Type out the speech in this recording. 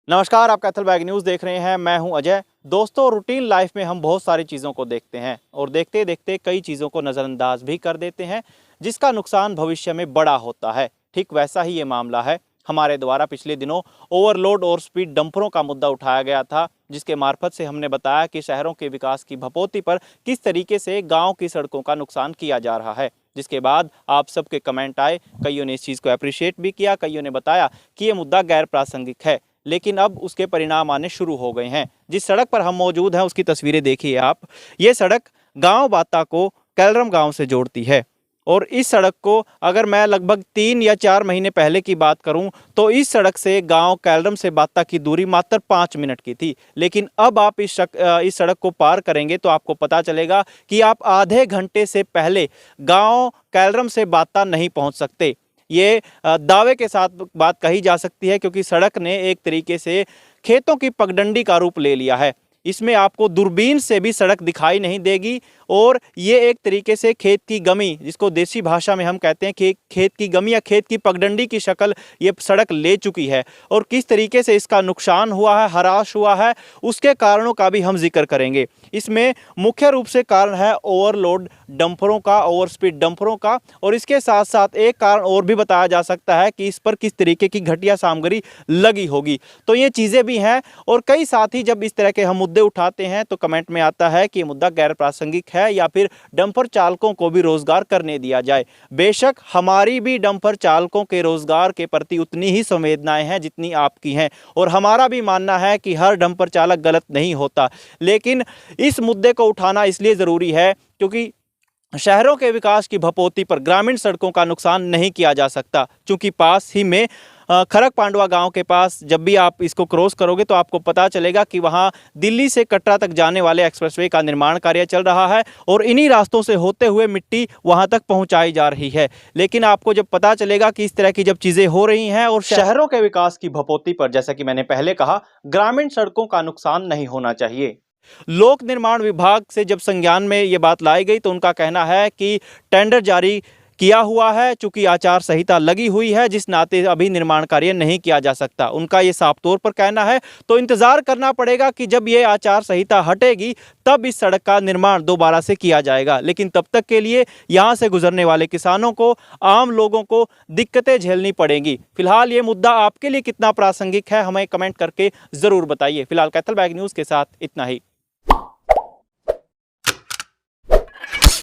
नमस्कार, आप Kaithal bag news देख रहे हैं। मैं हूं अजय। दोस्तों, रूटीन लाइफ में हम बहुत सारी चीज़ों को देखते हैं और देखते देखते कई चीज़ों को नज़रअंदाज भी कर देते हैं, जिसका नुकसान भविष्य में बड़ा होता है। ठीक वैसा ही ये मामला है। हमारे द्वारा पिछले दिनों ओवरलोड और स्पीड डंपरों का मुद्दा उठाया गया था, जिसके मार्फत से हमने बताया कि शहरों के विकास की भपोती पर किस तरीके से गाँव की सड़कों का नुकसान किया जा रहा है। जिसके बाद आप सबके कमेंट आए, कईयों ने इस चीज़ को अप्रिशिएट भी किया, कईयों ने बताया कि ये मुद्दा गैर प्रासंगिक है। लेकिन अब उसके परिणाम आने शुरू हो गए हैं। जिस सड़क पर हम मौजूद हैं उसकी तस्वीरें देखिए आप। ये सड़क गांव बाता को कैलरम गांव से जोड़ती है और इस सड़क को अगर मैं लगभग 3 या 4 महीने पहले की बात करूं तो इस सड़क से गांव कैलरम से बाता की दूरी मात्र 5 मिनट की थी। लेकिन अब आप इस सड़क को पार करेंगे तो आपको पता चलेगा कि आप आधे घंटे से पहले गांव कैलरम से बाता नहीं पहुंच सकते। ये दावे के साथ बात कही जा सकती है, क्योंकि सड़क ने एक तरीके से खेतों की पगडंडी का रूप ले लिया है। इसमें आपको दूरबीन से भी सड़क दिखाई नहीं देगी और ये एक तरीके से खेत की गमी, जिसको देसी भाषा में हम कहते हैं कि खेत की गमी या खेत की पगडंडी की शक्ल ये सड़क ले चुकी है। और किस तरीके से इसका नुकसान हुआ है, हराश हुआ है, उसके कारणों का भी हम जिक्र करेंगे। इसमें मुख्य रूप से कारण है ओवरलोड डंपरों का, ओवर स्पीड डंपरों का, और इसके साथ साथ एक कारण और भी बताया जा सकता है कि इस पर किस तरीके की घटिया सामग्री लगी होगी। तो ये चीज़ें भी हैं। और कई साथी जब इस तरह के हम मुद्दे उठाते हैं तो कमेंट में आता है कि ये मुद्दा गैर प्रासंगिक है या फिर डंपर चालकों को भी रोजगार करने दिया जाए। बेशक हमारी भी डंपर चालकों के रोजगार के प्रति उतनी ही संवेदनाएं हैं जितनी आपकी हैं, और हमारा भी मानना है कि हर डंपर चालक गलत नहीं होता। लेकिन इस मुद्दे को उठाना इसलिए ज़रूरी है क्योंकि शहरों के विकास की भपोती पर ग्रामीण सड़कों का नुकसान नहीं किया जा सकता। क्योंकि पास ही में खरक पांडवा गांव के पास जब भी आप इसको क्रॉस करोगे तो आपको पता चलेगा कि वहां दिल्ली से कटरा तक जाने वाले एक्सप्रेसवे का निर्माण कार्य चल रहा है और इन्हीं रास्तों से होते हुए मिट्टी वहां तक पहुंचाई जा रही है। लेकिन आपको जब पता चलेगा कि इस तरह की जब चीज़ें हो रही हैं और शहरों के विकास की भपोती पर, जैसा कि मैंने पहले कहा, ग्रामीण सड़कों का नुकसान नहीं होना चाहिए। लोक निर्माण विभाग से जब संज्ञान में ये बात लाई गई तो उनका कहना है कि टेंडर जारी किया हुआ है, चूंकि आचार संहिता लगी हुई है, जिस नाते अभी निर्माण कार्य नहीं किया जा सकता। उनका ये साफ तौर पर कहना है। तो इंतजार करना पड़ेगा कि जब ये आचार संहिता हटेगी तब इस सड़क का निर्माण दोबारा से किया जाएगा। लेकिन तब तक के लिए यहाँ से गुजरने वाले किसानों को, आम लोगों को दिक्कतें झेलनी पड़ेंगी। फिलहाल ये मुद्दा आपके लिए कितना प्रासंगिक है हमें कमेंट करके ज़रूर बताइए। फिलहाल कैथल बैग न्यूज़ के साथ इतना ही।